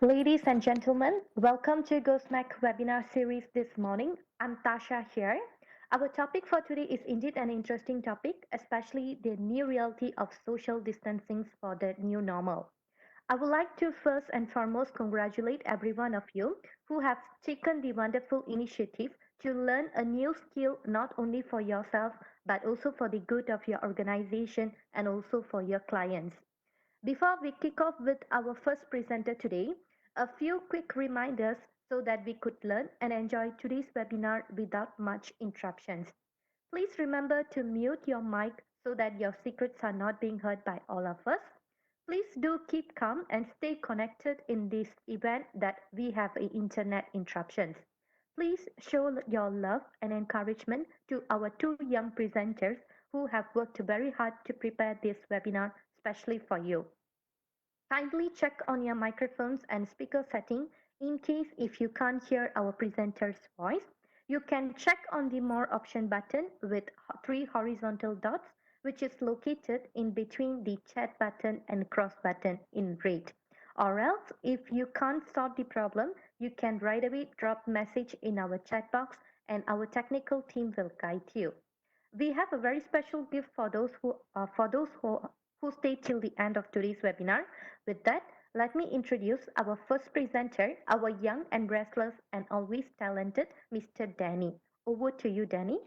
Ladies and gentlemen, welcome to GoSmack webinar series this morning. I'm Tasha here. Our topic for today is indeed an interesting topic, especially the new reality of social distancing for the new normal. I would like to first and foremost congratulate every one of you who have taken the wonderful initiative to learn a new skill not only for yourself but also for the good of your organization and also for your clients. Before we kick off with our first presenter today, a few quick reminders so that we could learn and enjoy today's webinar without much interruptions. Please remember to mute your mic so that your secrets are not being heard by all of us. Please do keep calm and stay connected in this event that we have internet interruptions. Please show your love and encouragement to our two young presenters who have worked very hard to prepare this webinar especially for you. Kindly check on your microphones and speaker setting in case if you can't hear our presenter's voice. You can check on the more option button with three horizontal dots which is located in between the chat button and cross button in red. Or else if you can't solve the problem, you can right away drop message in our chat box and our technical team will guide you. We have a very special gift for those who stay till the end of today's webinar. With that, let me introduce our first presenter, our young and restless and always talented Mr. Danny. Over to you, Danny.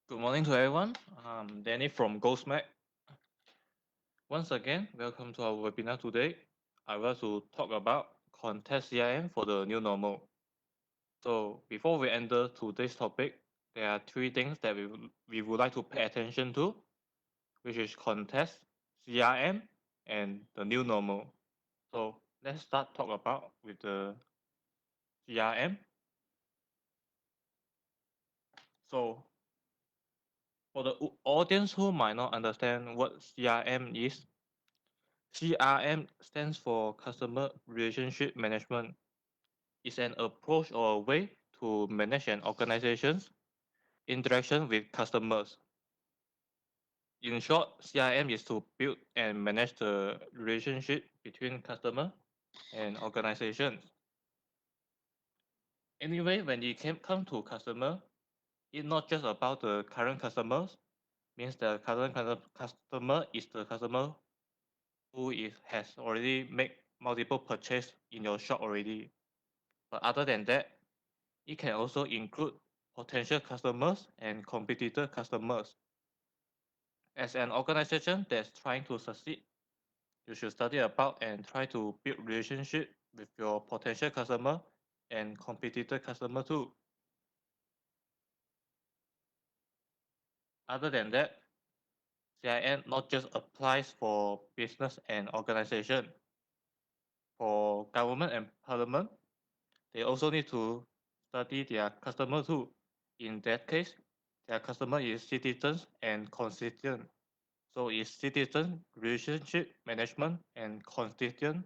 Good morning to everyone. I'm Danny from GhostMac. Once again, welcome to our webinar today. I want to talk about Contest CRM for the new normal. So before we enter today's topic, there are three things that we would like to pay attention to, which is Contest, CRM, and the new normal. So let's start talk about with the CRM. So for the audience who might not understand what CRM is, CRM stands for Customer Relationship Management. It's an approach or a way to manage an organization's interaction with customers. In short, CRM is to build and manage the relationship between customer and organizations. Anyway, when it come to customer, it's not just about the current customers, means the current customer is the customer who has already made multiple purchase in your shop already. But other than that, it can also include potential customers and competitor customers. As an organization that's trying to succeed, you should study about and try to build relationship with your potential customer and competitor customer too. Other than that, CIN not just applies for business and organization. For government and parliament, they also need to study their customer too. In that case, their customer is citizens and constituent. So it's citizen relationship management and constituent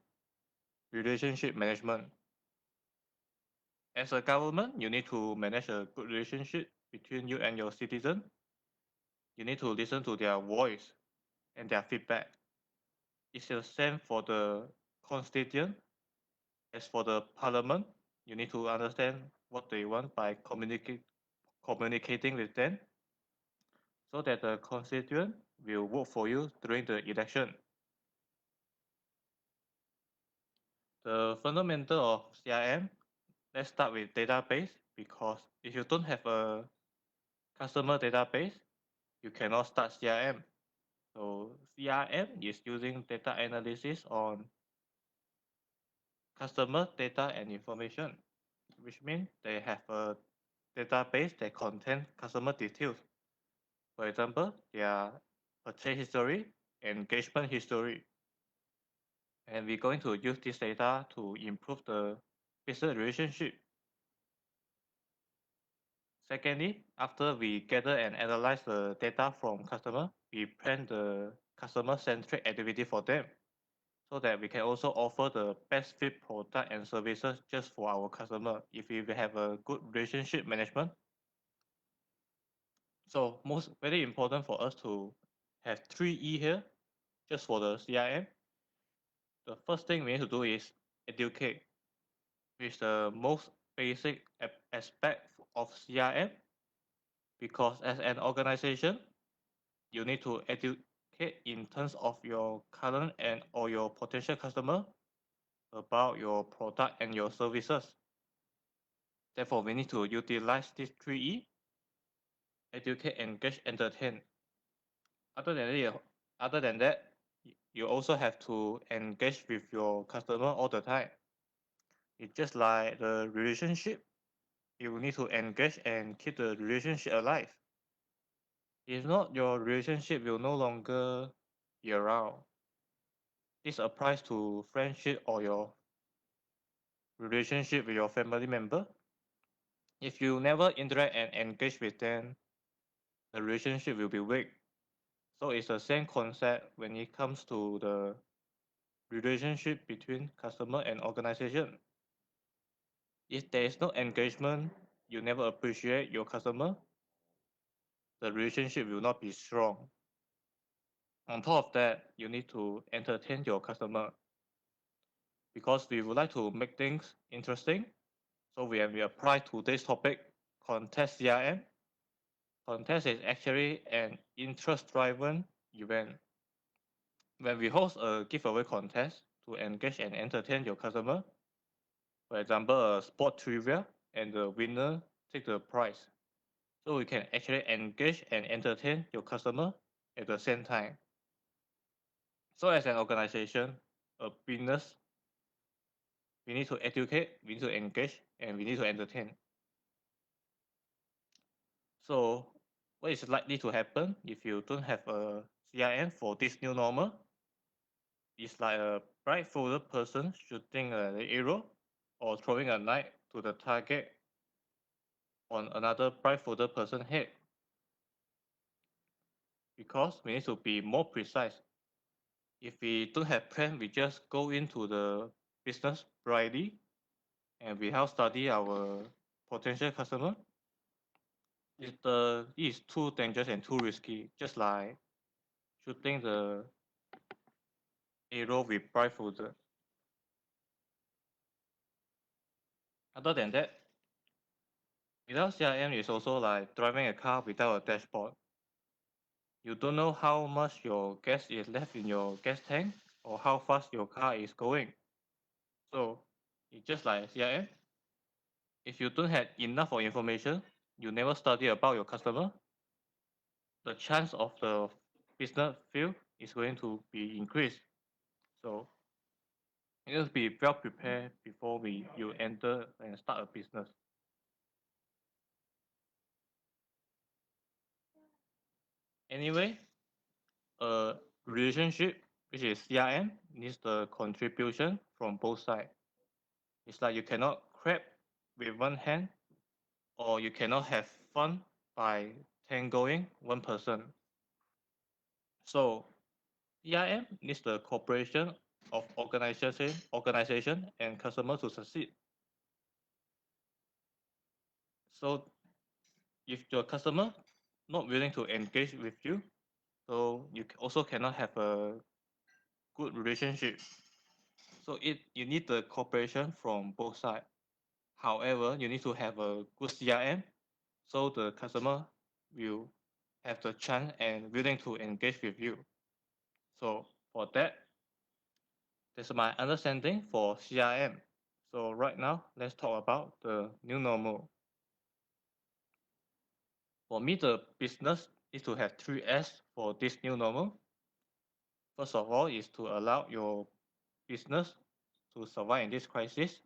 relationship management. As a government, you need to manage a good relationship between you and your citizen. You need to listen to their voice and their feedback. It's the same for the constituent. As for the parliament, you need to understand what they want by communicating with them so that the constituent will vote for you during the election. The fundamental of CRM, let's start with database because if you don't have a customer database, you cannot start CRM. So CRM is using data analysis on customer data and information, which means they have a database that contains customer details. For example, their purchase history, engagement history. And we're going to use this data to improve the business relationship. Secondly, after we gather and analyze the data from customer, we plan the customer-centric activity for them so that we can also offer the best fit product and services just for our customer if we have a good relationship management. So most very important for us to have 3E here, just for the CRM. The first thing we need to do is educate, which is the most basic aspect of CRM, because as an organization, you need to educate in terms of your current and or your potential customer about your product and your services. Therefore, we need to utilize these 3E: educate, engage, entertain. Other than that, other than that, you also have to engage with your customer all the time. It's just like the relationship. You need to engage and keep the relationship alive. If not, your relationship will no longer be around. This applies to friendship or your relationship with your family member. If you never interact and engage with them, the relationship will be weak. So it's the same concept when it comes to the relationship between customer and organization. If there is no engagement, you never appreciate your customer, the relationship will not be strong. On top of that, you need to entertain your customer because we would like to make things interesting. So when we apply today's topic, contest CRM, contest is actually an interest-driven event. When we host a giveaway contest to engage and entertain your customer, for example, a sport trivia, and the winner take the prize. So we can actually engage and entertain your customer at the same time. So as an organization, a business, we need to educate, we need to engage, and we need to entertain. So what is likely to happen if you don't have a CRM for this new normal? It's like a blindfolded person shooting an arrow or throwing a knife to the target on another blindfolded person's head, because we need to be more precise. If we don't have plan, we just go into the business blindly and without study our potential customer. It is too dangerous and too risky, just like shooting the arrow with blindfolded. Other than that, without CRM is also like driving a car without a dashboard. You don't know how much your gas is left in your gas tank or how fast your car is going. So it's just like CRM. If you don't have enough of information, you never study about your customer, the chance of the business fail is going to be increased. So you need to be well prepared before you enter and start a business. Anyway, a relationship which is CRM needs the contribution from both sides. It's like you cannot clap with one hand or you cannot have fun by tangoing one person. So CRM needs the cooperation of organization and customer to succeed. So if your customer not willing to engage with you, so you also cannot have a good relationship. So you need the cooperation from both sides. However, you need to have a good CRM so the customer will have the chance and willing to engage with you. So for that, that's my understanding for CRM. So right now, let's talk about the new normal. For me, the business is to have 3S for this new normal. First of all, is to allow your business to survive in this crisis.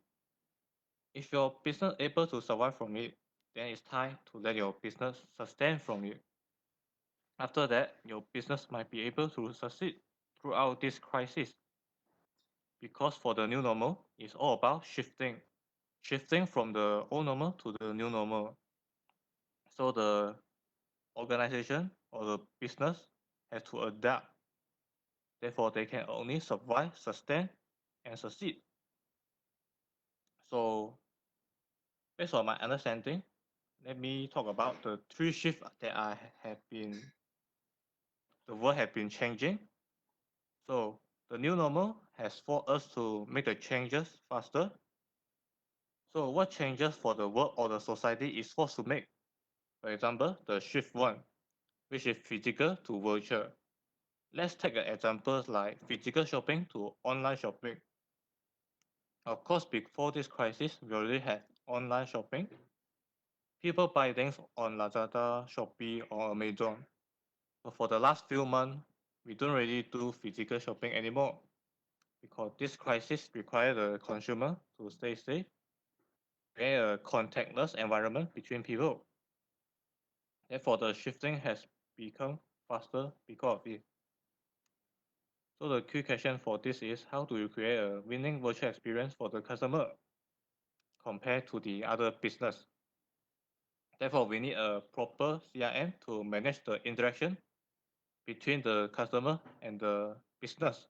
If your business able to survive from it, then it's time to let your business sustain from it. After that, your business might be able to succeed throughout this crisis, because for the new normal, it's all about shifting from the old normal to the new normal. So the organization or the business has to adapt. Therefore, they can only survive, sustain, and succeed. So based on my understanding, let me talk about the three shifts that I have been the world have been changing. So the new normal has forced us to make the changes faster. So what changes for the world or the society is forced to make? For example, the shift one, which is physical to virtual. Let's take an example like physical shopping to online shopping. Of course, before this crisis, we already had online shopping. People buy things on Lazada, Shopee, or Amazon. But for the last few months, we don't really do physical shopping anymore because this crisis requires the consumer to stay safe, create a contactless environment between people. Therefore, the shifting has become faster because of it. So the key question for this is how do you create a winning virtual experience for the customer compared to the other business? Therefore, we need a proper CRM to manage the interaction between the customer and the business.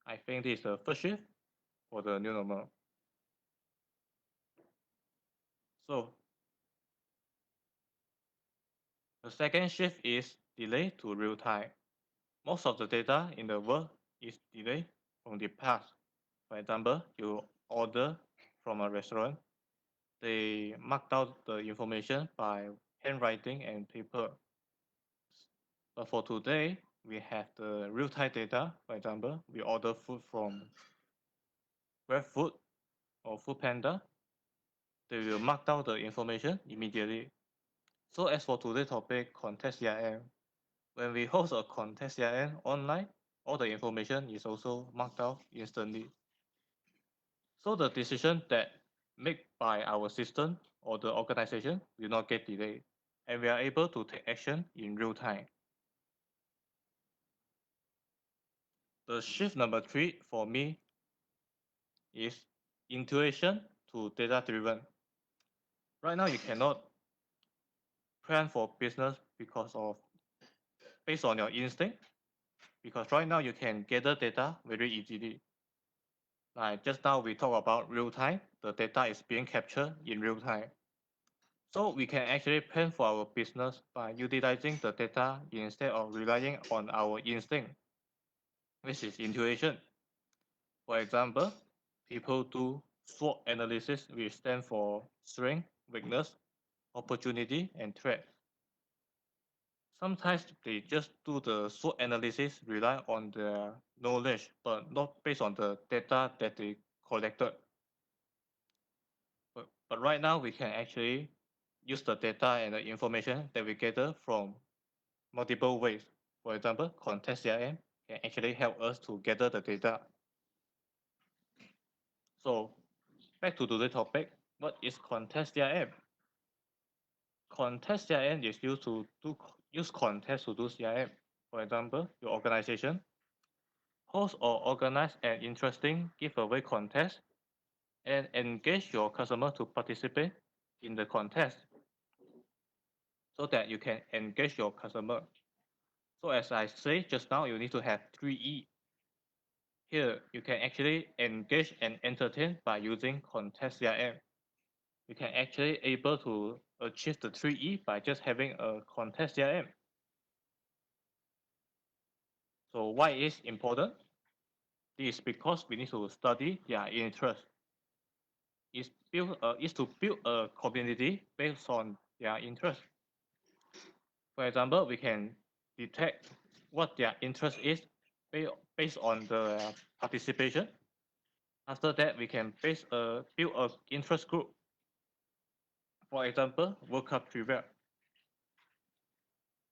I think this is the first shift for the new normal. So the second shift is delay to real time. Most of the data in the world is delayed from the past. For example, you order from a restaurant, they marked out the information by handwriting and paper. But for today, we have the real-time data. For example, we order food from GrabFood or Foodpanda. They will mark down the information immediately. So as for today's topic, context CRM, when we host a context CRM online, all the information is also marked down instantly. So the decision that made by our system or the organization will not get delayed, and we are able to take action in real time. The shift number three for me is intuition to data driven. Right now, you cannot plan for business because of based on your instinct. Because right now you can gather data very easily. Like just now we talk about real time, the data is being captured in real time. So we can actually plan for our business by utilizing the data instead of relying on our instinct, which is intuition. For example, people do SWOT analysis, which stand for strength, weakness, opportunity, and threat. Sometimes they just do the SWOT analysis, rely on their knowledge, but not based on the data that they collected. But right now, we can actually use the data and the information that we gather from multiple ways. For example, context CRM can actually help us to gather the data. So back to today's topic, what is context CRM? Context CRM is used to use context to do CRM. For example, your organization host or organize an interesting giveaway contest and engage your customer to participate in the contest so that you can engage your customer. So as I say just now, you need to have 3E. Here, you can actually engage and entertain by using context CRM. You can actually able to achieve the 3E by just having a context CRM. So why is important? This is because we need to study their interest. Is to build a community based on their interest. For example, we can detect what their interest is based on the participation. After that, we can build a interest group. For example, World Cup trivia.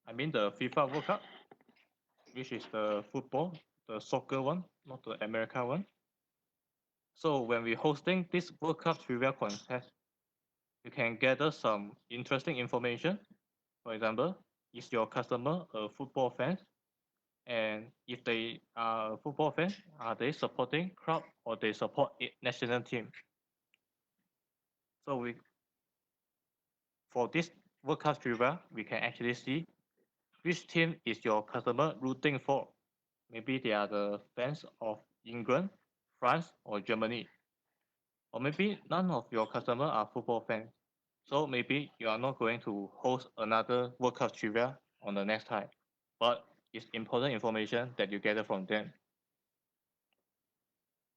I mean the FIFA World Cup, which is the football, the soccer one, not the American one. So when we hosting this World Cup trivia contest, you can gather some interesting information. For example, is your customer a football fan? And if they are a football fan, are they supporting club or they support national team? So for this World Cup trivia, we can actually see which team is your customer rooting for. Maybe they are the fans of England, France, or Germany. Or maybe none of your customer are football fans. So maybe you are not going to host another World Cup trivia on the next time, but it's important information that you gather from them.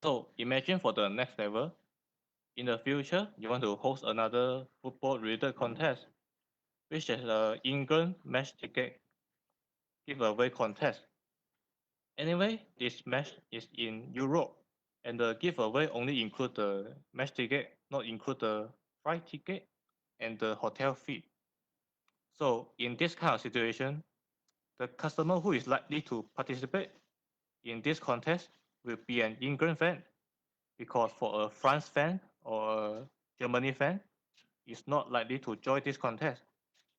So imagine for the next level, in the future, you want to host another football related contest, which is a England match ticket giveaway contest. Anyway, this match is in Europe, and the giveaway only include the match ticket, not include the flight ticket and the hotel fee. So in this kind of situation, the customer who is likely to participate in this contest will be an England fan, because for a France fan or a Germany fan, is not likely to join this contest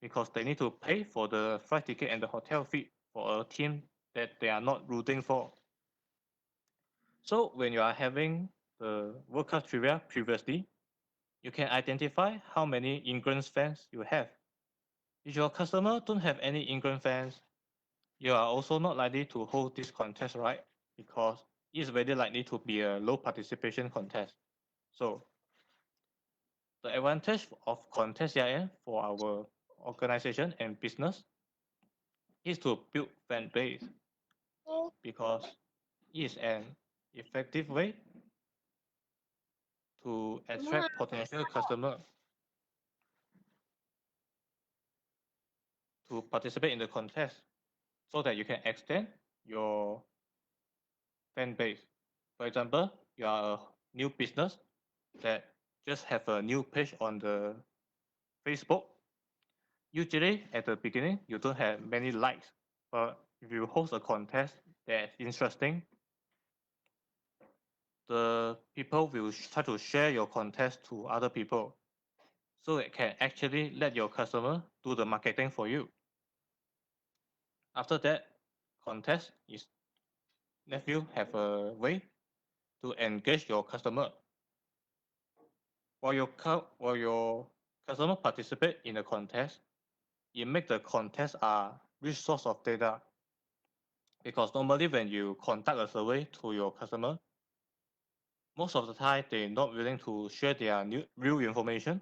because they need to pay for the flight ticket and the hotel fee for a team that they are not rooting for. So when you are having the World Cup trivia previously, you can identify how many England fans you have. If your customer don't have any England fans, you are also not likely to hold this contest, right? Because it's very likely to be a low participation contest. So the advantage of contest CRM for our organization and business is to build fan base, because it's an effective way to attract potential customer to participate in the contest so that you can extend your fan base. For example, you are a new business that just have a new page on the Facebook. Usually at the beginning, you don't have many likes, but if you host a contest that's interesting, the people will try to share your contest to other people, so it can actually let your customer do the marketing for you. After that, contest is let you have a way to engage your customer. While your customer participate in the contest, it make the contest a rich source of data, because normally when you conduct a survey to your customer, most of the time they're not willing to share their real information.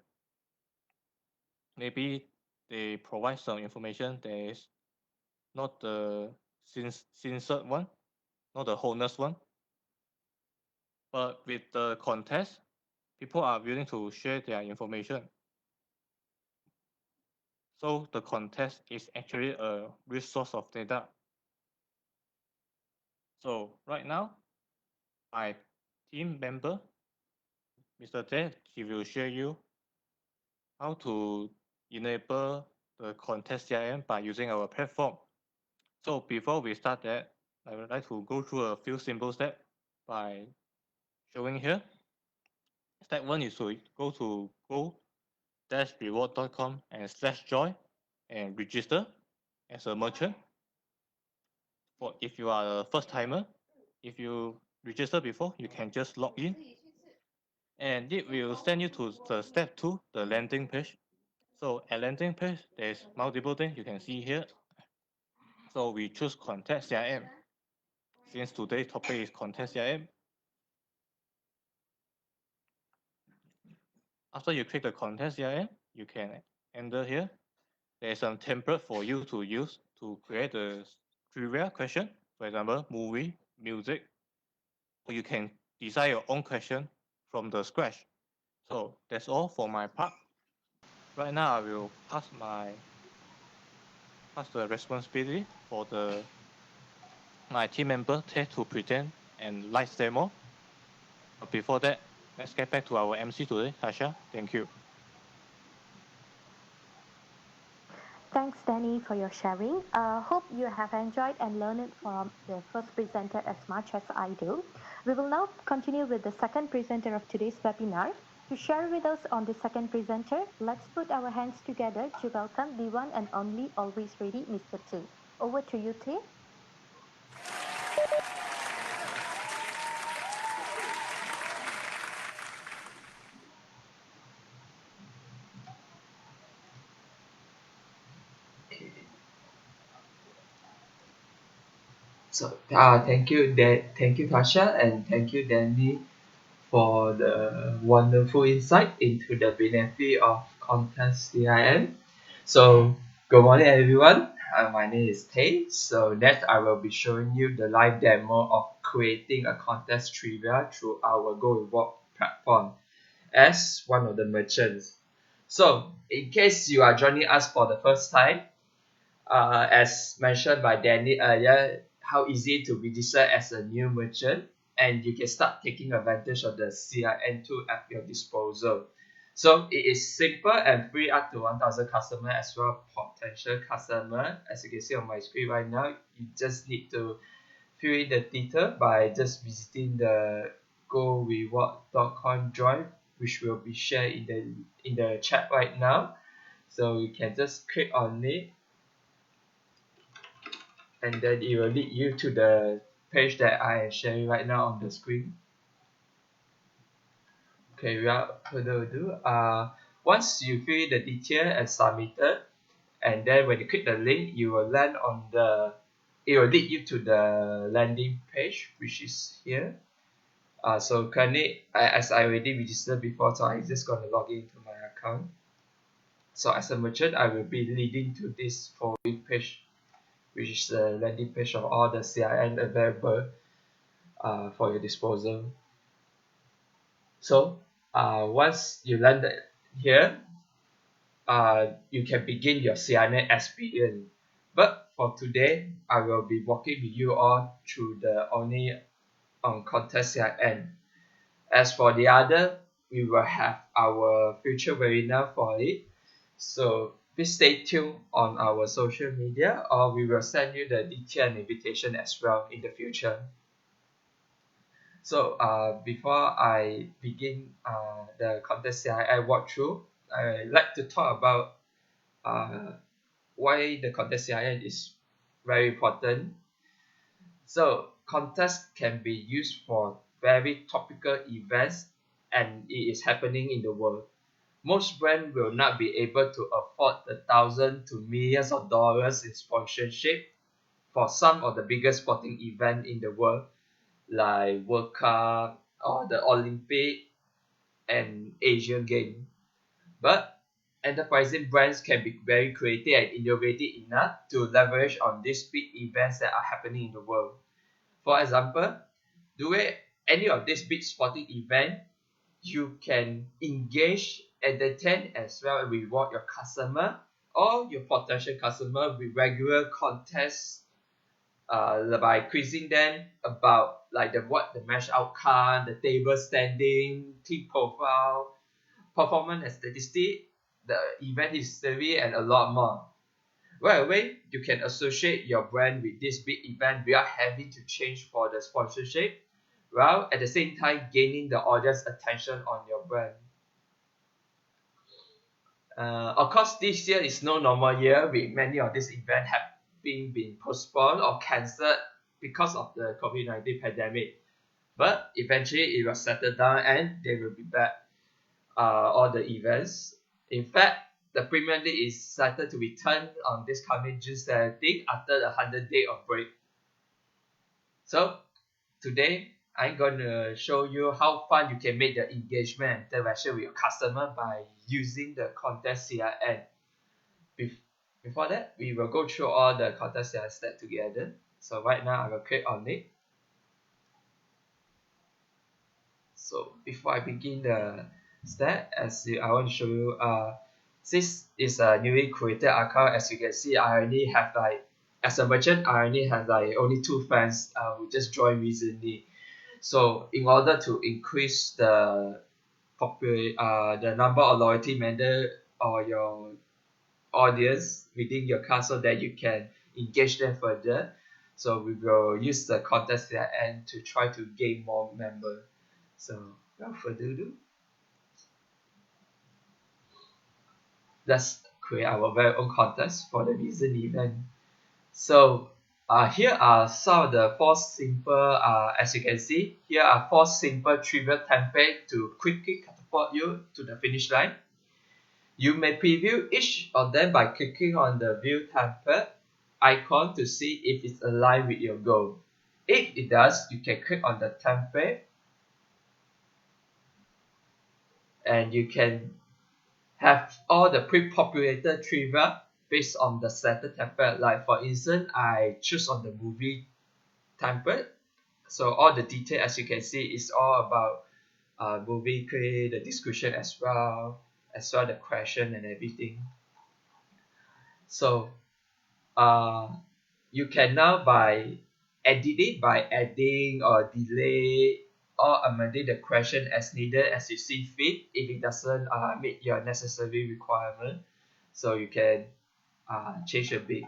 Maybe they provide some information that is not the sincere one, not the honest one. But with the contest, people are willing to share their information. So the contest is actually a resource of data. So right now, my team member, Mr. Ted, he will share you how to enable the contest CRM by using our platform. So before we start that, I would like to go through a few simple steps by showing here. Step one is to go to go-reward.com and /join and register as a merchant. For if you are a first timer, if you register before, you can just log in, and it will send you to the step two, the landing page. So at landing page, there's multiple things you can see here. So we choose content CRM. Since today's topic is content CRM, after you click the content CRM, you can enter here. There's some template for you to use to create a trivia question. For example, movie, music, or you can design your own question from the scratch. So that's all for my part. Right now, I will pass the responsibility for my team member to present and live demo. But before that, let's get back to our MC today, Tasha. Thank you. Thanks, Danny, for your sharing. Hope you have enjoyed and learned it from the first presenter as much as I do. We will now continue with the second presenter of today's webinar. To share with us on the second presenter, let's put our hands together to welcome the one and only always ready Mr. T. Over to you, T. So, thank you, Tasha, and thank you, Danny, for the wonderful insight into the benefit of contest CRM. So, good morning everyone. My name is Tay. So, next I will be showing you the live demo of creating a contest trivia through our Go Reward platform as one of the merchants. So, in case you are joining us for the first time, as mentioned by Danny earlier, how easy to register as a new merchant, and you can start taking advantage of the CRM tool at your disposal. So it is simple and free up to 1,000 customer as well potential customer. As you can see on my screen right now, you just need to fill in the detail by just visiting the goreward.com drive, which will be shared in the chat right now. So you can just click on it, and then it will lead you to the page that I am sharing right now on the screen. Okay, without further ado, once you fill in the detail and submitted, and then when you click the link, you will land on it will lead you to the landing page, which is here. So currently, as I already registered before, so I'm just going to log into my account. So as a merchant, I will be leading to this following page, which is the landing page of all the CRM available for your disposal. So once you landed here, you can begin your CRM experience. But for today, I will be walking with you all through the only on contest CRM. As for the other, we will have our future webinar for it. So please stay tuned on our social media, or we will send you the detailed invitation as well in the future. So before I begin the contest CRM walkthrough, I like to talk about why the contest CRM is very important. So contests can be used for very topical events, and it is happening in the world. Most brands will not be able to afford the thousands to millions of dollars in sponsorship for some of the biggest sporting events in the world, like World Cup or the Olympic and Asian Game. But enterprising brands can be very creative and innovative enough to leverage on these big events that are happening in the world. For example, during any of these big sporting events, you can engage, entertain, as well as reward your customer or your potential customer with regular contests by quizzing them about like the match outcome, the table standing, team profile, performance and statistic, the event history, and a lot more. Right away, you can associate your brand with this big event without having to change for the sponsorship, while at the same time gaining the audience attention on your brand. Of course, this year is no normal year with many of these events have been postponed or cancelled because of the COVID-19 pandemic. But eventually it will settle down and they will be back all the events. In fact, the Premier League is set to return on this coming June 17th after the 100 day of break. So today I'm going to show you how fun you can make the engagement and interaction with your customer by using the contest CRM. Before that, we will go through all the contest CRM steps together. So right now I will click on it. So before I begin the step, I want to show you, this is a newly created account. As you can see, I already have like, as a merchant, I already have like only 2 friends who just joined recently. So in order to increase the number of loyalty member or your audience within your card so that you can engage them further, so we will use the contest CRM to try to gain more members. So without further ado, let's create our very own contest for the recent event. So here are some of the 4 simple, as you can see, here are 4 simple trivial templates to quickly catapult you to the finish line. You may preview each of them by clicking on the view template icon to see if it's aligned with your goal. If it does, you can click on the template and you can have all the pre-populated trivia based on the selected template. Like for instance, I choose on the movie template. So all the detail, as you can see, is all about movie create, the description as well the question and everything. So uh, you can now by edit it by adding or delay or amending the question as needed as you see fit if it doesn't meet your necessary requirement. So you can change a bit.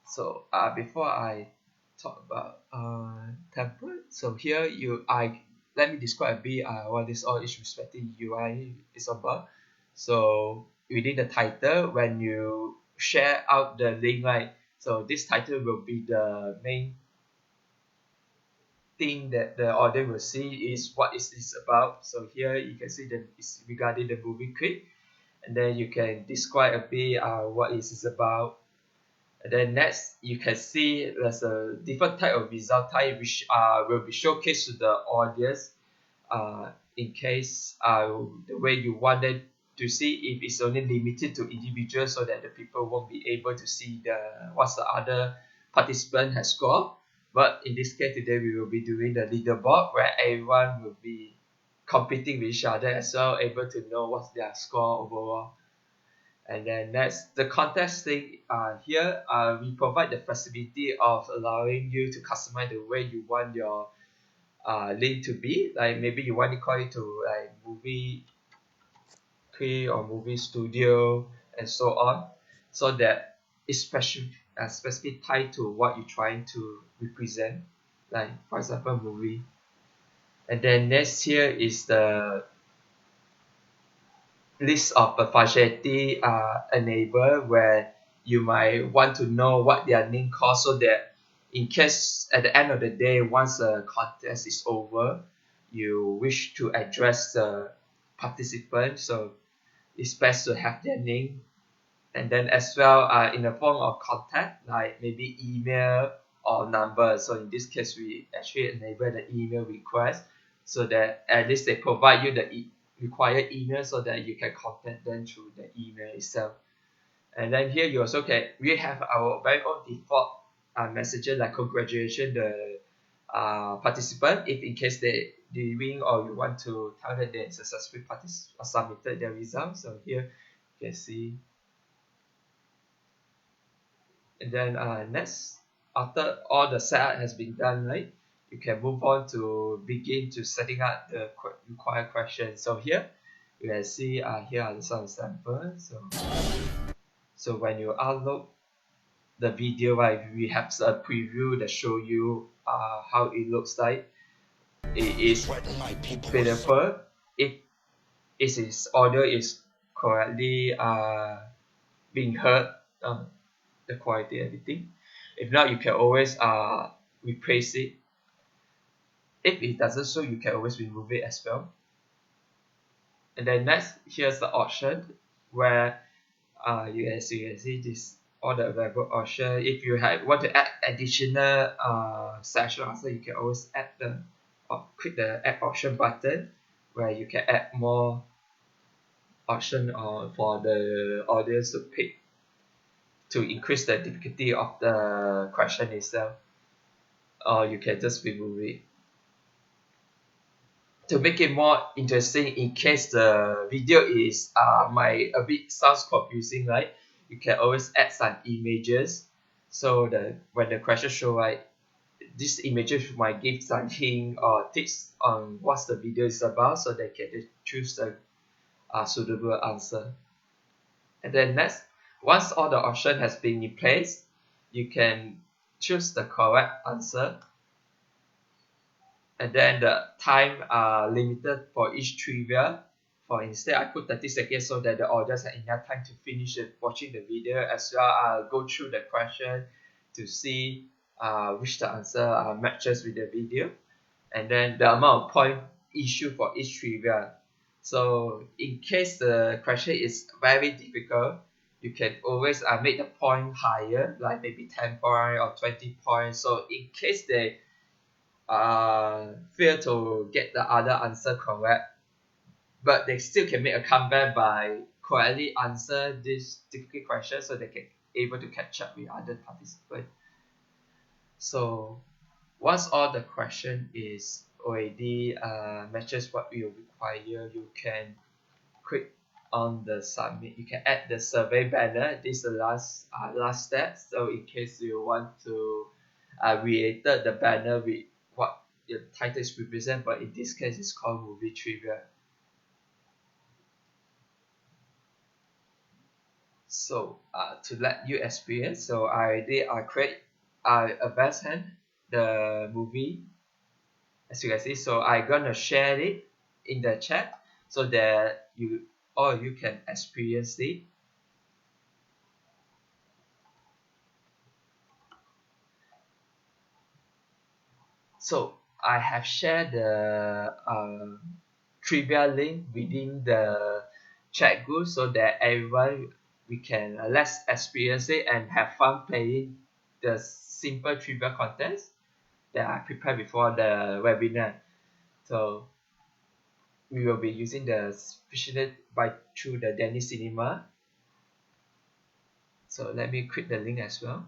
So before I talk about template, so here let me describe a bit what this all is respective UI is about. So within the title, when you share out the link, right? So this title will be the main thing that the audience will see is what is this about. So here you can see that it's regarding the movie clip, and then you can describe a bit what is this about. And then next, you can see there's a different type of result type which will be showcased to the audience in case the way you want them to see if it's only limited to individuals so that the people won't be able to see what's the other participant has scored. But in this case today we will be doing the leaderboard where everyone will be competing with each other as well, able to know what's their score overall. And then next, the context thing here, we provide the flexibility of allowing you to customize the way you want your link to be. Like maybe you want to call it to like movie create or movie studio and so on, so that it's specific tied to what you're trying to represent. Like for example, movie. And then next here is the list of the functionality enable where you might want to know what their name costs so that in case at the end of the day once the contest is over you wish to address the participant, so it's best to have their name. And then as well in the form of contact like maybe email or number. So in this case we actually enable the email request so that at least they provide you the required email so that you can contact them through the email itself. And then here you also can we have our very own default messenger like congratulations the participant if in case they win or you want to tell that they successfully submitted their results. So here you can see. And then next, after all the setup has been done, right, you can move on to begin to setting up the required questions. So here you can see here are some samples. So when you upload the video, right, we have a preview that show you how it looks like. It is available if its audio is correctly being heard. The quality everything. If not, you can always replace it. If it doesn't show, you can always remove it as well. And then next, here's the option where you can see this all the available option. If you want to add additional section answer, you can always add the or click the add option button where you can add more option for the audience to pick to increase the difficulty of the question itself, or you can just remove it. To make it more interesting, in case the video is might a bit sounds confusing, right? You can always add some images, so that when the question show, right, these images might give some hint or tips on what the video is about, so they can choose the suitable answer. And then next, once all the option has been in place, you can choose the correct answer. And then the time limited for each trivia. For instead, I put 30 seconds so that the audience have enough time to finish watching the video as well. I'll go through the question to see which the answer matches with the video. And then the amount of point issued for each trivia. So in case the question is very difficult, you can always make the point higher, like maybe 10 points or 20 points. So in case they fail to get the other answer correct, but they still can make a comeback by correctly answer this difficult question so they can able to catch up with other participants. So once all the question is already matches what you require, you can click on the submit. You can add the survey banner. This is the last step. So in case you want to created the banner with what your title is represent, but in this case it's called movie trivia. So to let you experience, so I did create advanced hand the movie as you can see. So I gonna share it in the chat so that you all you can experience it. So I have shared the trivia link within the chat group so that everyone we can let's experience it and have fun playing the simple trivia contest that I prepared before the webinar. So we will be using the featured by through the Danny Cinema. So let me click the link as well.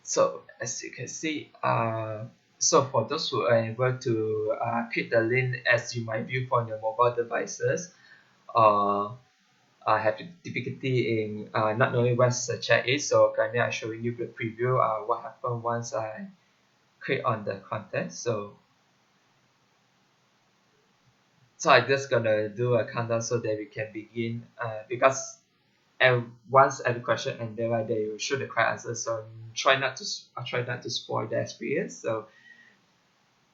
So as you can see, so for those who are able to click the link as you might view from your mobile devices, have difficulty in not knowing what the chat is. So currently I'm showing you the preview what happened once I click on the content. So I'm just gonna do a countdown so that we can begin because once every question and then they will show the correct answer. So I try not to spoil the experience.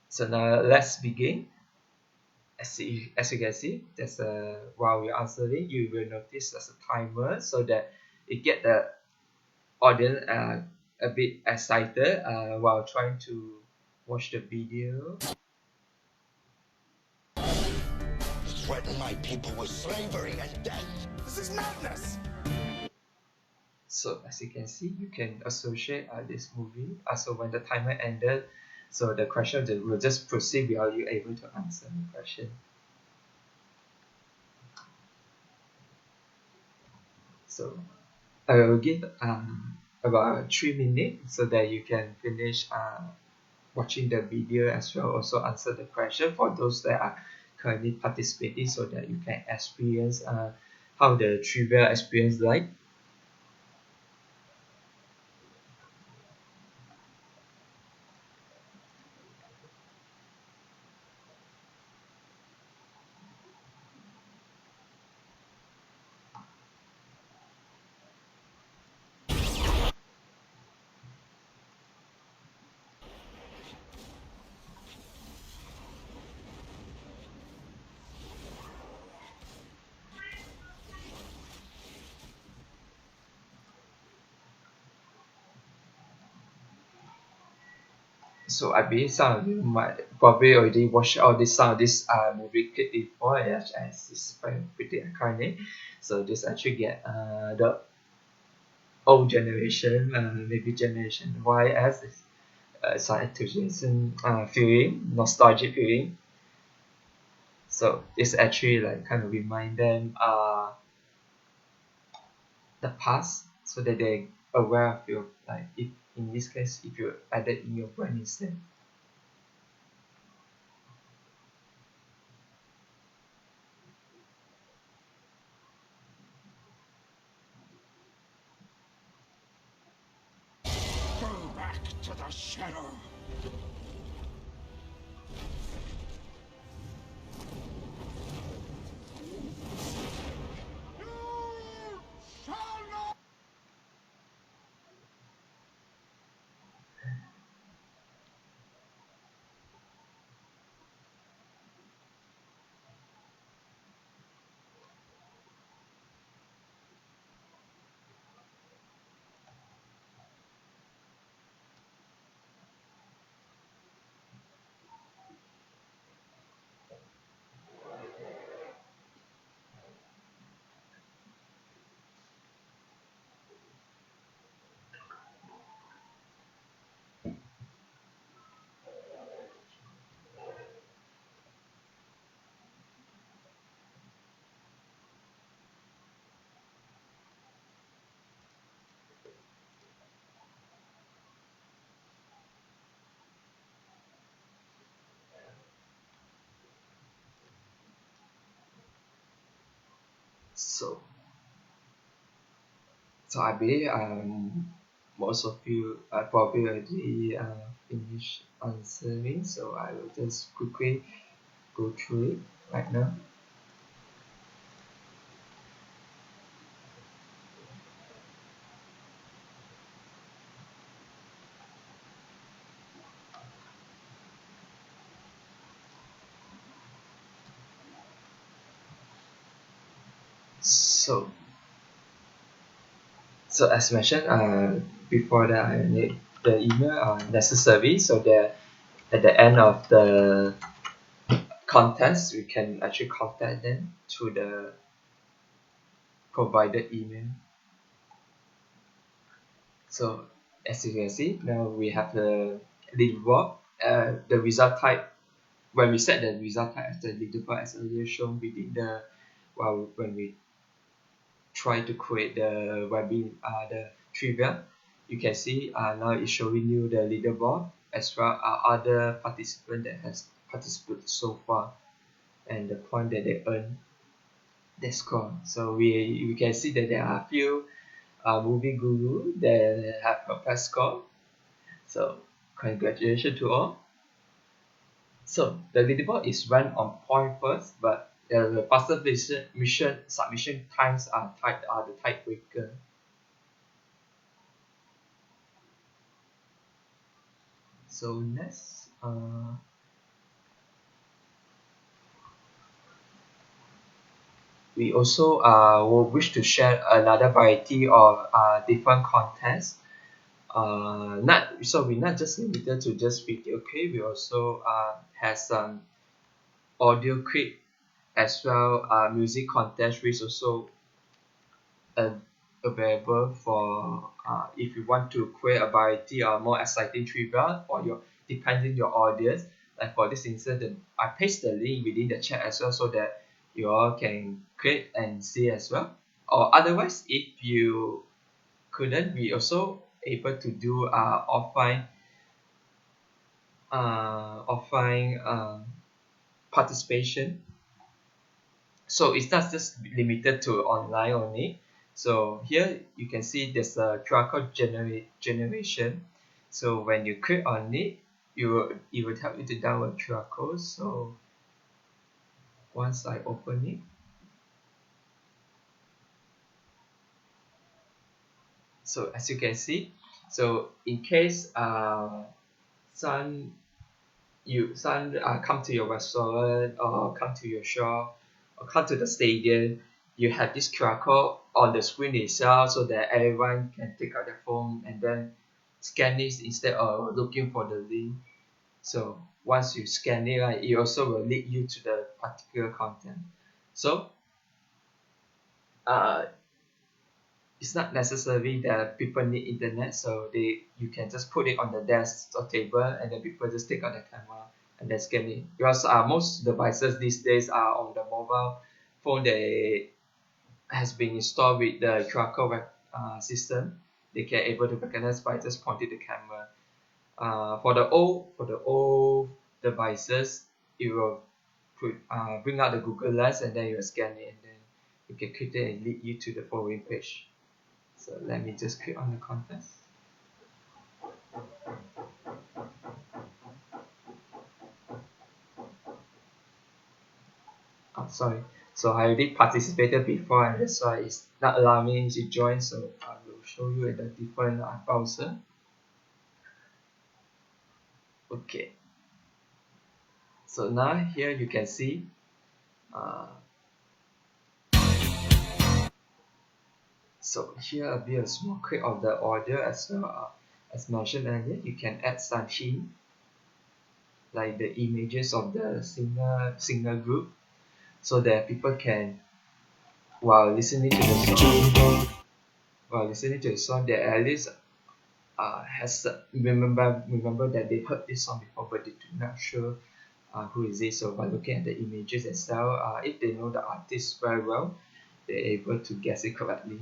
So now let's begin. As you can see, there's a while you're answering, you will notice there's a timer so that it get the audience a bit excited while trying to watch the video. Threaten my people with slavery and death. This is madness. So as you can see, you can associate this movie. So when the timer ended, so the question will just proceed without you able to answer the question. So I will give about 3 minutes so that you can finish watching the video as well. Also answer the question for those that are currently participating so that you can experience how the trivia experience like. So I believe some of you might probably already watch all this some of this movie clip before as it's pretty iconic. So this actually get the old generation, maybe generation Y as some enthusiasm feeling, nostalgic feeling. So it's actually like kind of remind them the past so that they aware of your like if in this case if you added in your brain instead. Go back to the shadow. You shall not. So, so I believe most of you probably already finished answering. So I will just quickly go through it right now. So, so as mentioned, before that I need the email necessary so that at the end of the contest we can actually contact them through the provided email. So as you can see, now we have the leaderboard. The result type, when we set the result type as the leaderboard as earlier shown within the, well, when we try to create the the trivia, you can see now it's showing you the leaderboard as well other participant that has participated so far and the point that they earn, their score. So we can see that there are a few movie guru that have a best score. So congratulations to all. So the leaderboard is run on point first, but the fastest mission submission times are the tiebreaker. So next, we also will wish to share another variety of different contests. Not so we're not just limited to just video clip. We also have some audio clip as well music contest which also uh, available for if you want to create a variety or more exciting trivia for your depending your audience. Like for this instance, I paste the link within the chat as well so that you all can create and see as well. Or otherwise, if you couldn't, we also able to do offline participation. So it's not just limited to online only. So here you can see there's a QR code generation. So when you click on it, it would help you to download QR code. So once I open it, so as you can see, so in case some some come to your restaurant or come to your shop or come to the stadium, you have this QR code on the screen itself so that everyone can take out their phone and then scan this instead of looking for the link. So once you scan it, right, it also will lead you to the particular content. So uh, it's not necessary that people need internet, so you can just put it on the desk or table and then people just take out the camera and then scan it. Because most devices these days are on the mobile phone that has been installed with the QR code system. They can able to recognize by just pointing the camera. For the old devices, it will bring out the Google Lens and then you will scan it and then you can click it and lead you to the following page. So let me just click on the contest. Oh, sorry. So I already participated before and that's why it's not allowing me to join. So I will show you in a different browser. Okay. So now here you can see uh, so here will be a small clip of the audio as well. As mentioned earlier, you can add some hint like the images of the singer group so that people can while listening to the song they at least has remember that they heard this song before but they do not sure who is it. So by looking at the images itself, if they know the artist very well, they're able to guess it correctly.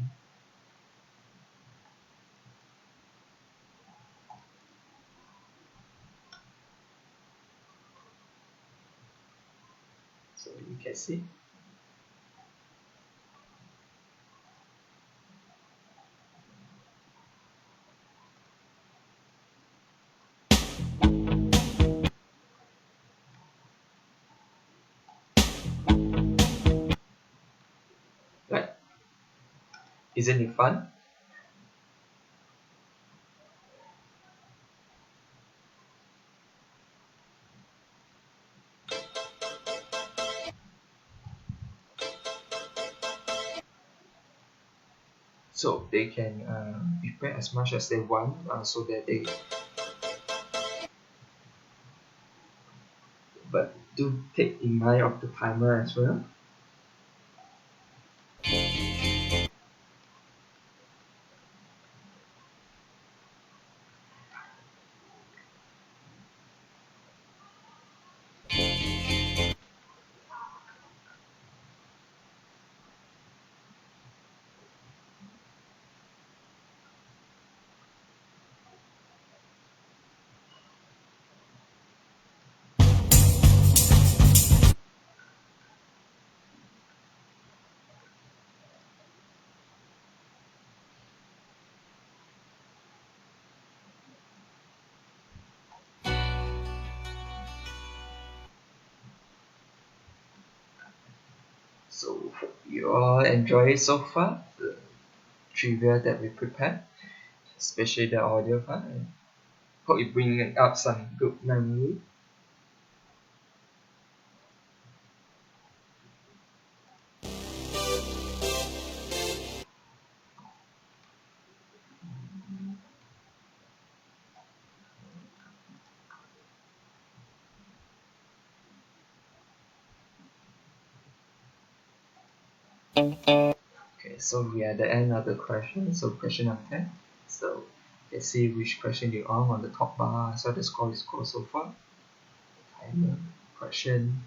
So you can see. Isn't it fun? So they can prepare as much as they want, so that they, but do take in mind of the timer as well. So hope you all enjoy it so far, the trivia that we prepared, especially the audio part. And hope it bring up some good memory. Okay, so we are at the end of the question. So question number 10. So let's see which question you on the top bar. So the score is score so far. Timer question.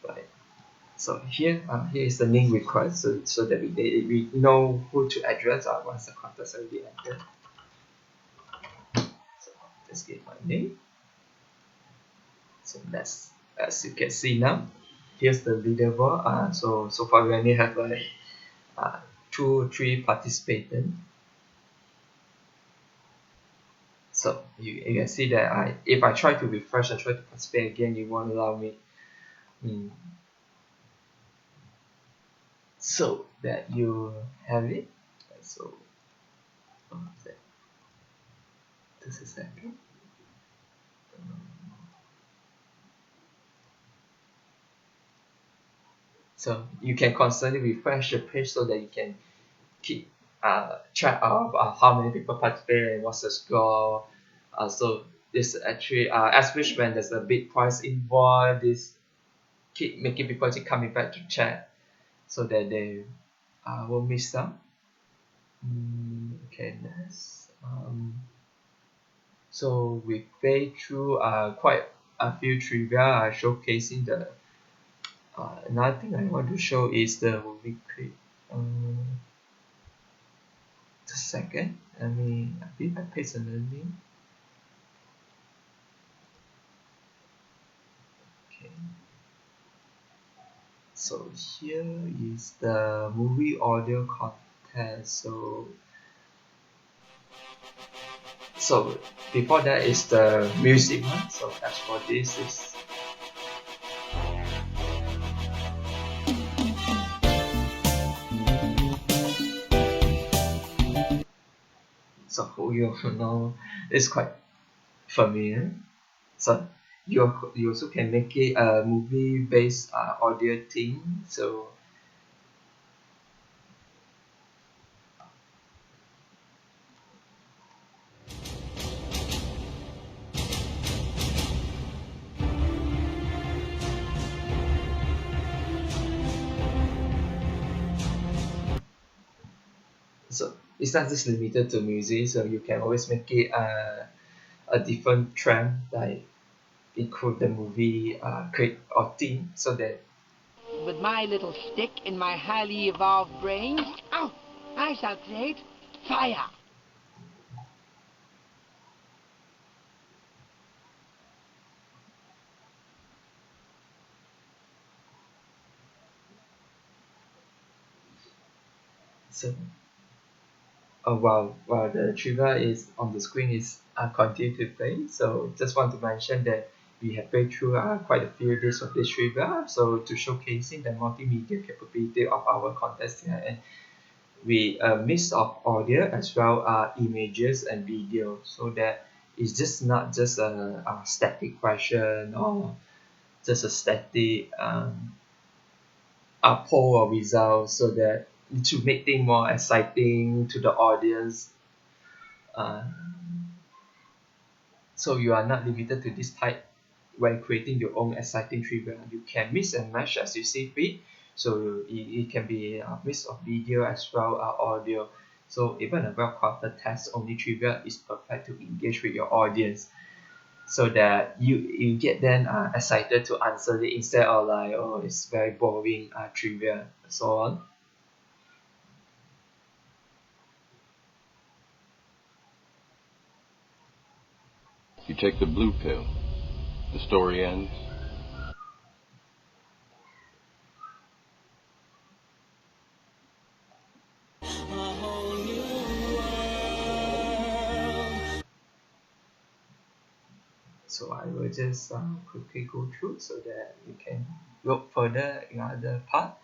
Right. So here is the name required, so that we know who to address once the contest already ended. So just give my name. So that's, as you can see now, here's the leaderboard. So far we only have like 2 3 participants. So you can see that if I try to refresh and try to participate again, it won't allow me. So that you have it. So just a second. So you can constantly refresh the page so that you can keep track of how many people participate and what's the score. So this actually, especially when there's a big prize involved, this keep making people keep coming back to chat so that they won't miss out. Okay, next. So we play through quite a few trivia showcasing the. Another thing I want to show is the movie clip. Just a second. I think I paste another link. Okay. So here is the movie audio contest. So before that is the music one. So as for this is, so you know it's quite familiar. So you also can make it a movie based audio thing. So it's not just limited to music. So you can always make it a different trend, like include the movie create or theme, so that. With my little stick and my highly evolved brain, oh, I shall create fire. So while the trigger is on the screen is continue to play. So just want to mention that we have been through quite a few days of this trivia. So to showcasing the multimedia capability of our contest here, and we mix of audio as well images and video, so that it's just not just a static question or just a static a poll or result, so that to make things more exciting to the audience. Uh, so you are not limited to this type when creating your own exciting trivia. You can mix and match as you see fit. So it can be a mix of video as well audio. So even a well-crafted text only trivia is perfect to engage with your audience, so that you get them excited to answer it instead of like, oh, it's very boring trivia and so on. You take the blue pill, the story ends. So I will just quickly go through so that you can look further in other part.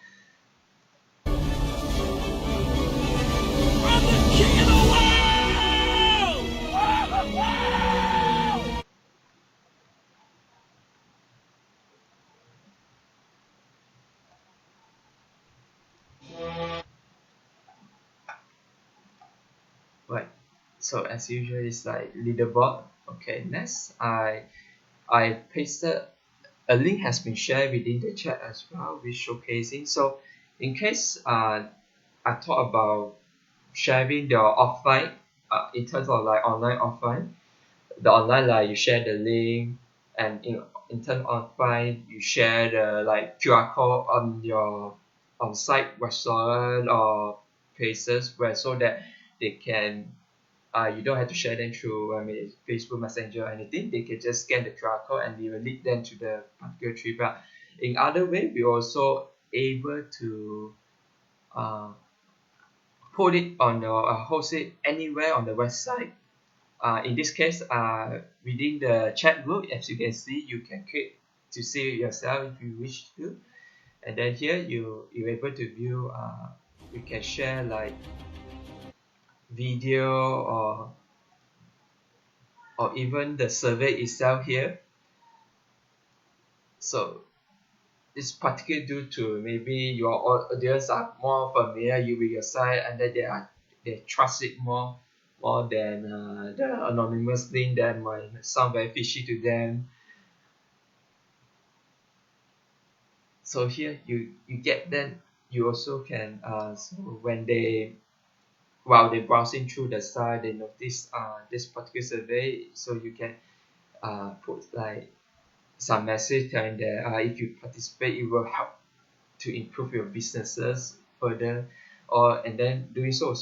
Right. So as usual, it's like leaderboard. Okay, next I pasted a link has been shared within the chat as well with showcasing. So in case I talk about sharing the offline in terms of like online offline, the online like you share the link, and in terms of offline you share the like QR code on your on site restaurant or places where, so that they can you don't have to share them through Facebook Messenger or anything. They can just scan the QR code and it will lead them to the particular trip. But in other way, we also able to uh, put it on your host it anywhere on the website. In this case, within the chat group, as you can see, you can click to see it yourself if you wish to. And then here you're able to view. You can share like video or even the survey itself here. So it's particularly due to maybe your audience are more familiar with your site, and then they trust it more than the anonymous link that might sound very fishy to them. So here you get them. You also can so when they while they browsing through the site, they notice this particular survey, so you can put like some message telling that if you participate, it will help to improve your businesses further, or and then doing so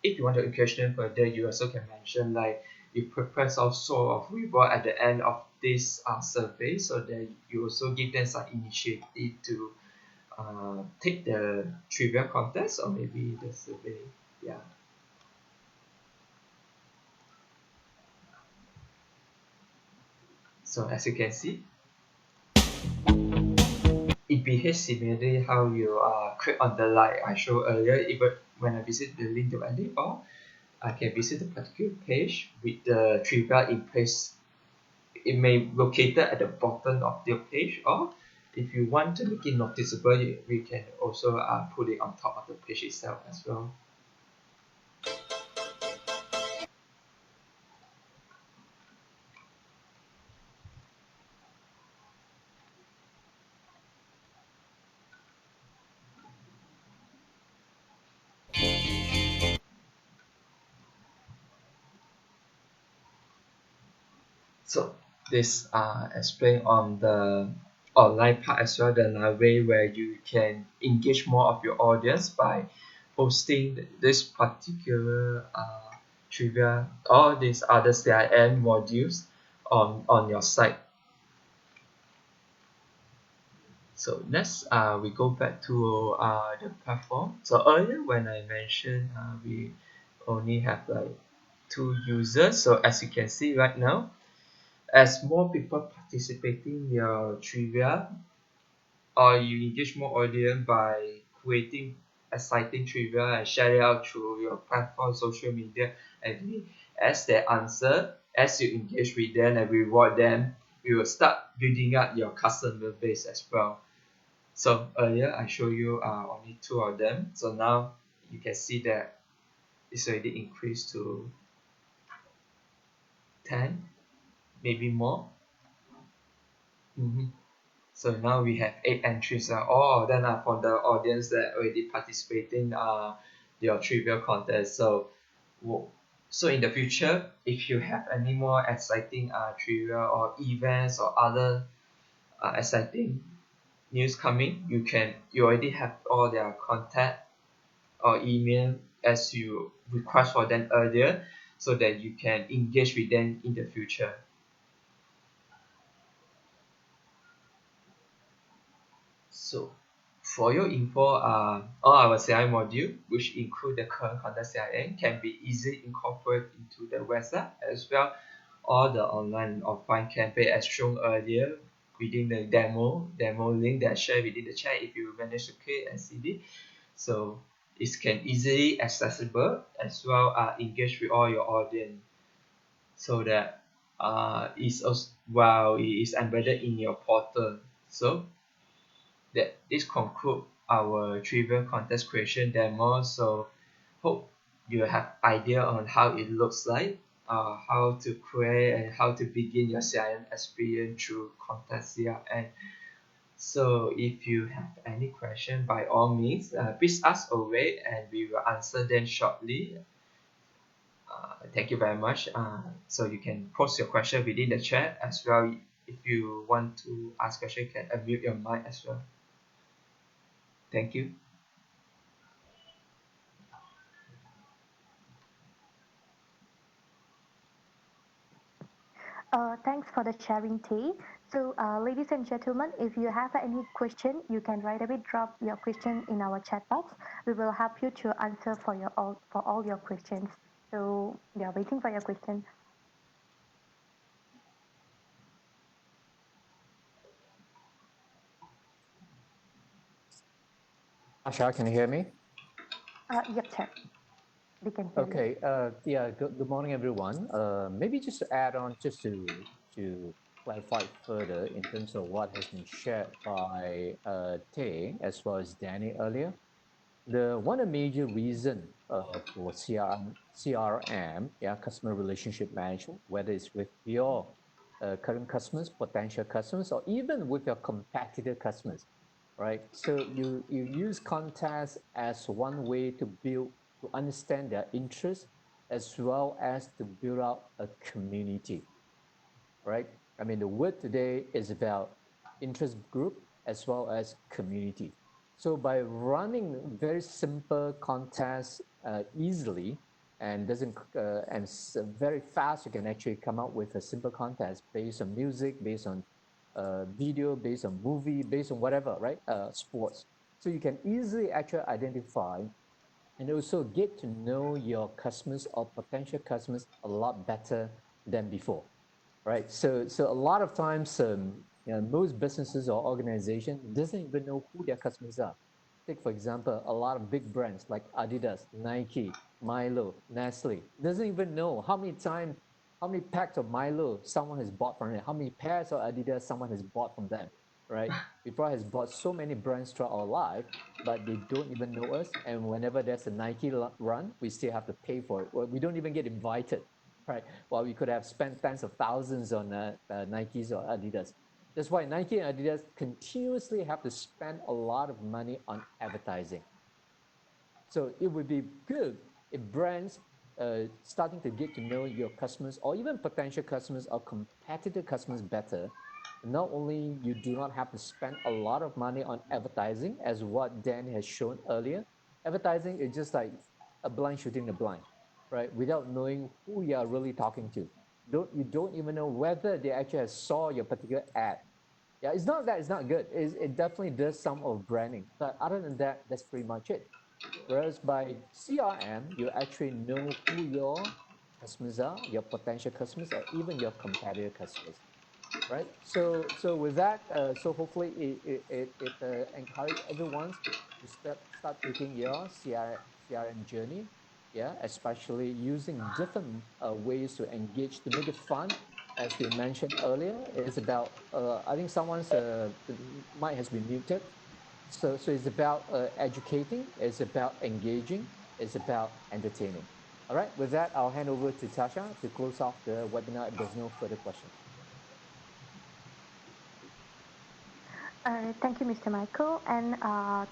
if you want to encourage them further, you also can mention like you prepare some sort of reward at the end of this survey, so that you also give them some initiative to take the trivia contest or maybe the survey. Yeah. So as you can see, it behaves similarly how you click on the like I showed earlier. Even when I visit the link directly, or I can visit the particular page with the trivia in place. It may located at the bottom of your page, or if you want to make it noticeable, we can also put it on top of the page itself as well. So this explain on the online part as well, the another way where you can engage more of your audience by posting this particular trivia or these other CRM modules on your site. So next, we go back to the platform. So earlier when I mentioned we only have like 2 users. So as you can see right now, As more people participating in your trivia, or you engage more audience by creating exciting trivia and share it out through your platform, social media, and as they answer, as you engage with them and reward them, you will start building up your customer base as well. So earlier I show you only two of them. So now you can see that it's already increased to 10, maybe more. So now we have 8 entries. All of them are from the audience that already participating your trivia contest. So in the future, if you have any more exciting trivia or events or other exciting news coming, you already have all their contact or email as you request for them earlier, so that you can engage with them in the future. So for your info, all our CRM module, which include the current content CRM, can be easily incorporated into the website as well. All the online and offline campaign as shown earlier within the demo link that I shared within the chat if you manage to create and see it. So it can easily accessible as well engage with all your audience, so that it's also while it is embedded in your portal. So that this conclude our trivial contest creation demo. So hope you have idea on how it looks like, how to create and how to begin your CRM experience through contest CRM. So if you have any question, by all means, please ask away and we will answer them shortly. Thank you very much. So you can post your question within the chat as well. If you want to ask question, you can unmute your mic as well. Thank you. Thanks for the sharing, Tay. So, ladies and gentlemen, if you have any question, you can right away drop your question in our chat box. We will help you to answer for all your questions. So, we are waiting for your question. Asha, can you hear me? Yep, sir. We can hear you. Okay. Yeah. Good morning, everyone. Maybe just to add on, just to clarify further in terms of what has been shared by Tay as well as Danny earlier. The one of the major reason for CRM, yeah, customer relationship management, whether it's with your current customers, potential customers, or even with your competitor customers, right? So you use contests as one way to understand their interests as well as to build out a community, right? I mean, the word today is about interest group as well as community. So by running very simple contests easily and doesn't very fast, you can actually come up with a simple contest based on music, based on video, based on movie, based on whatever, right? Sports. So you can easily actually identify and also get to know your customers or potential customers a lot better than before, right? So a lot of times, most businesses or organizations doesn't even know who their customers are. Take for example, a lot of big brands like Adidas, Nike, Milo, Nestle doesn't even know how many packs of Milo someone has bought from them, how many pairs of Adidas someone has bought from them, right? We probably has bought so many brands throughout our life, but they don't even know us. And whenever there's a Nike run, we still have to pay for it. Well, we don't even get invited, right? Well, we could have spent tens of thousands on Nikes or Adidas. That's why Nike and Adidas continuously have to spend a lot of money on advertising. So it would be good if brands starting to get to know your customers or even potential customers or competitor customers better. Not only you do not have to spend a lot of money on advertising, as what Dan has shown earlier. Advertising is just like a blind shooting the blind, right? Without knowing who you are really talking to. You don't even know whether they actually saw your particular ad. Yeah, it's not that it's not good. It definitely does some of branding, but other than that, that's pretty much it. Whereas by CRM, you actually know who your customers are, your potential customers, or even your competitor customers, right? So with that, so hopefully it encourage everyone to start taking your CRM journey, yeah, especially using different ways to engage to make it fun. As we mentioned earlier, it's about I think someone's mic has been muted. So it's about educating, it's about engaging, it's about entertaining. All right, with that, I'll hand over to Tasha to close off the webinar if there's no further questions. Thank you, Mr. Michael, and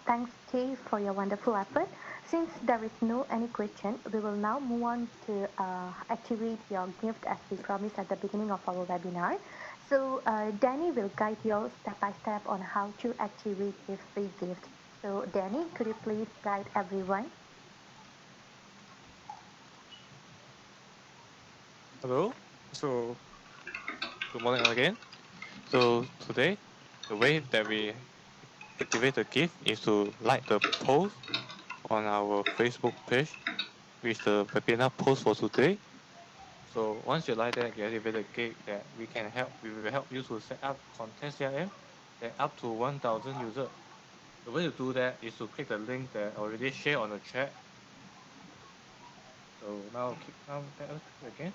thanks, Kay, for your wonderful effort. Since there is no any question, we will now move on to activate your gift as we promised at the beginning of our webinar. So Danny will guide you step by step on how to activate a free gift. So Danny, could you please guide everyone? Hello. So good morning again. So today, the way that we activate the gift is to like the post on our Facebook page with the webinar post for today. So once you like that, you activate the gift that we will help you to set up content CRM that up to 1,000 users. The way to do that is to click the link that I already shared on the chat. So now let us click again.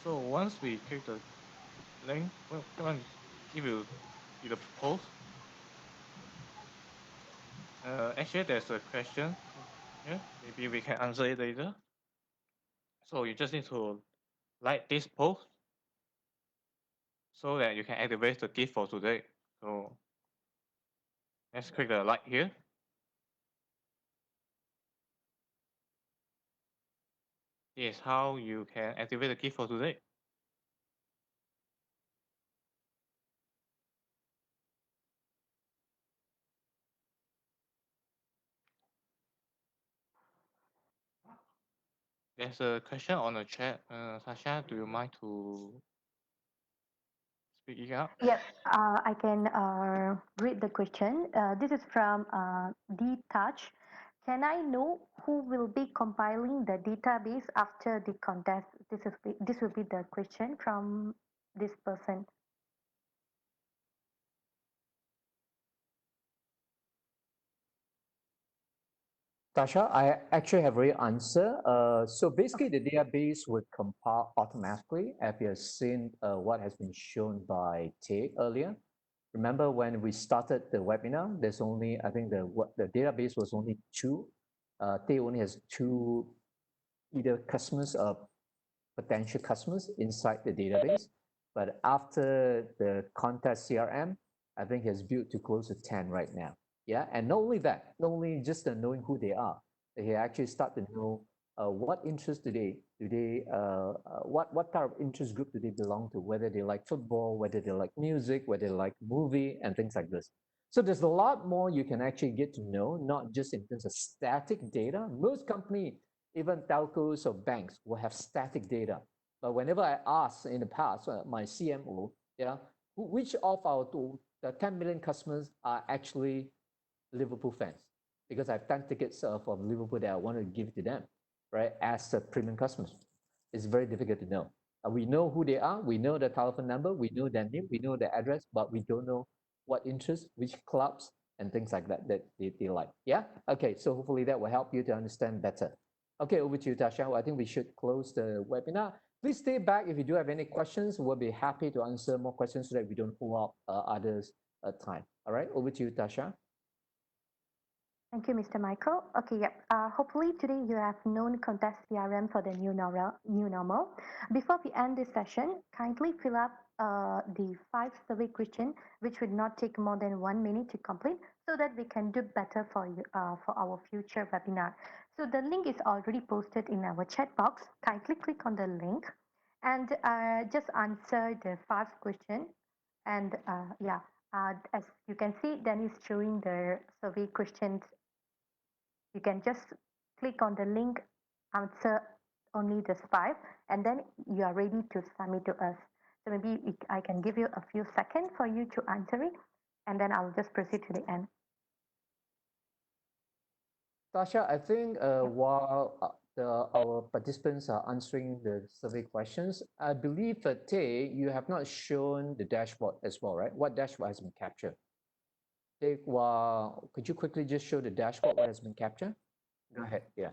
So once we click the link, well, if you see the post, actually there's a question here. Maybe we can answer it later. So you just need to like this post so that you can activate the gift for today. So let's click the like here. This is how you can activate the gift for today. There's a question on the chat. Sasha, do you mind to speak it out? Yes, I can read the question. This is from D Touch. Can I know who will be compiling the database after the contest? This will be the question from this person. Tasha, I actually have already answered. So basically, the database would compile automatically as you have seen what has been shown by Tay earlier. Remember when we started the webinar, there's only, I think the database was only two. Tay only has two either customers or potential customers inside the database. But after the contest CRM, I think has built to close to 10 right now. Yeah, and not only that, not only just knowing who they are, they actually start to know what interest what type of interest group do they belong to, whether they like football, whether they like music, whether they like movie, and things like this. So there's a lot more you can actually get to know, not just in terms of static data. Most company, even telcos or banks, will have static data. But whenever I ask in the past, my CMO, yeah, which of our the 10 million customers are actually Liverpool fans? Because I have 10 tickets from Liverpool that I want to give to them, right, as premium customers. It's very difficult to know. We know who they are, we know their telephone number, we know their name, we know their address, but we don't know what interests, which clubs, and things like that they like. Yeah? Okay, so hopefully that will help you to understand better. Okay, over to you, Tasha. I think we should close the webinar. Please stay back if you do have any questions. We'll be happy to answer more questions so that we don't hold up others' time. All right, over to you, Tasha. Thank you, Mr. Michael. Okay, yep. Hopefully today you have known Contest CRM for the new normal. Before we end this session, kindly fill up the 5 survey question, which would not take more than 1 minute to complete, so that we can do better for you for our future webinar. So the link is already posted in our chat box. Kindly click on the link and just answer the 5 question. And yeah, as you can see, then is showing the survey questions. You can just click on the link, answer only this 5, and then you are ready to submit to us. So maybe I can give you a few seconds for you to answer it, and then I'll just proceed to the end. Tasha, I think while our participants are answering the survey questions, I believe that Tay, you have not shown the dashboard as well, right? What dashboard has been captured? Tay, could you quickly just show the dashboard what has been captured? Go ahead. Yeah.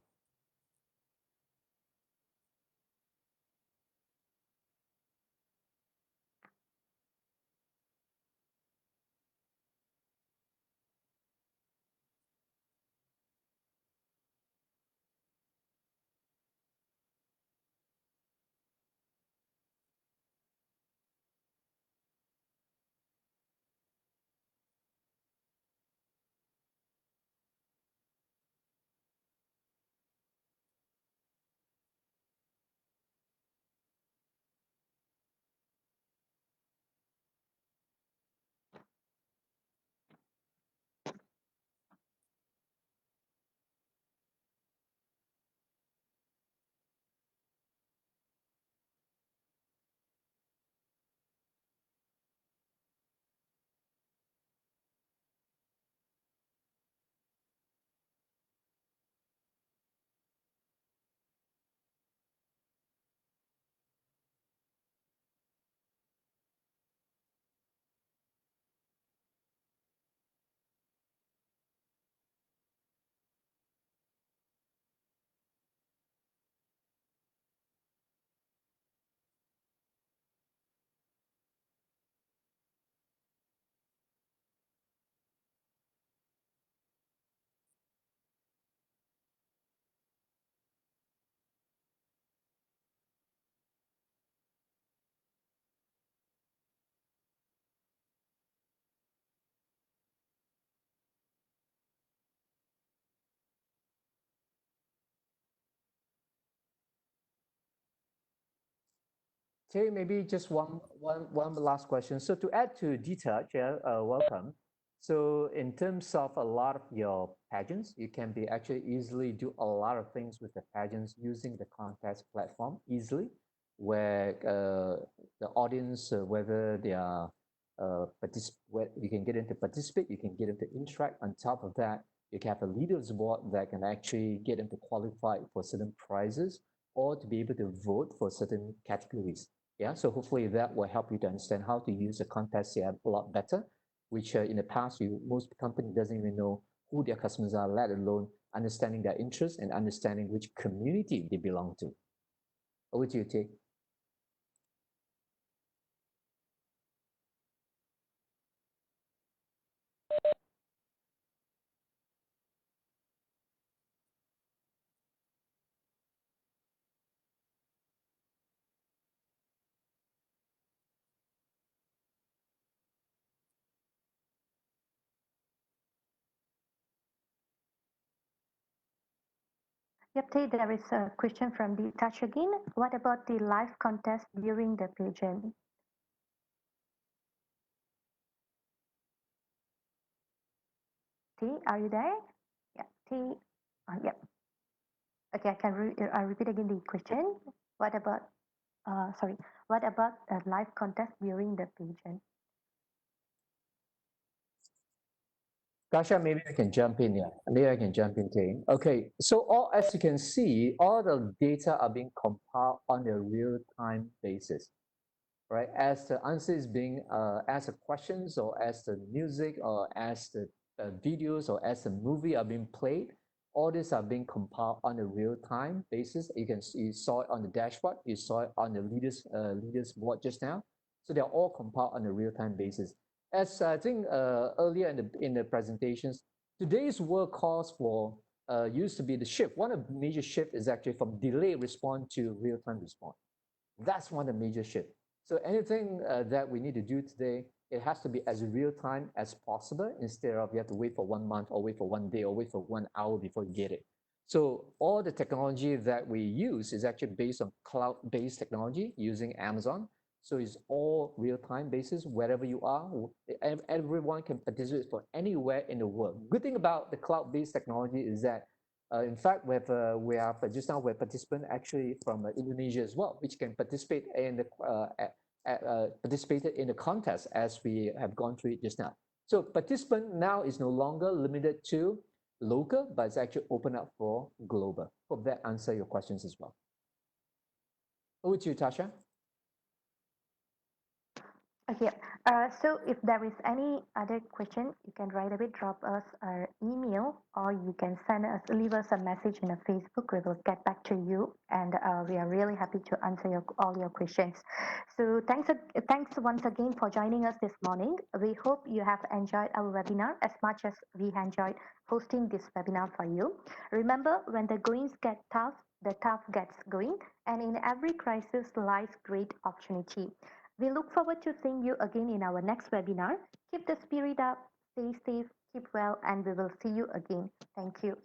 Tay, maybe just one last question. So to add to Detach, yeah, welcome. So in terms of a lot of your pageants, you can be actually easily do a lot of things with the pageants using the contest platform easily, where the audience, whether they are you can get them to participate, you can get them to interact. On top of that, you can have a leaders board that can actually get them to qualify for certain prizes or to be able to vote for certain categories. Yeah, so hopefully that will help you to understand how to use a contest CRM a lot better, which in the past most company doesn't even know who their customers are, let alone understanding their interests and understanding which community they belong to. Over to you, Tay. Yep, Tay, there is a question from the touch again. What about the live contest during the pageant? Tay, are you there? Yeah, Tay. Yep. Okay, I can repeat again the question. What about, sorry, what about a live contest during the pageant? Kasha, maybe I can jump in here. Maybe I can jump in, Tay. Okay, so as you can see, all the data are being compiled on a real-time basis, right? As the answer is being, as the questions or as the music or as the videos or as the movie are being played, all these are being compiled on a real-time basis. You saw it on the dashboard, you saw it on the leaders board just now. So they're all compiled on a real-time basis. As I think earlier in the presentations, today's world calls for used to be the shift. One of the major shift is actually from delay response to real-time response. That's one of the major shifts. So anything that we need to do today, it has to be as real time as possible instead of you have to wait for 1 month or wait for 1 day or wait for 1 hour before you get it. So all the technology that we use is actually based on cloud-based technology using Amazon. So it's all real-time basis, wherever you are. Everyone can participate from anywhere in the world. Good thing about the cloud-based technology is that in fact, we have just now we have participant actually from Indonesia as well, which can participate in the participated in the contest as we have gone through it just now. So participant now is no longer limited to local, but it's actually open up for global. Hope that answer your questions as well. Over to you, Tasha. Okay, so if there is any other question, you can right away drop us our email or you can leave us a message in a Facebook. We will get back to you, and we are really happy to answer all your questions. So thanks once again for joining us this morning. We hope you have enjoyed our webinar as much as we enjoyed hosting this webinar for you. Remember, when the goings get tough, the tough gets going, and in every crisis lies great opportunity. We look forward to seeing you again in our next webinar. Keep the spirit up, stay safe, keep well, and we will see you again. Thank you.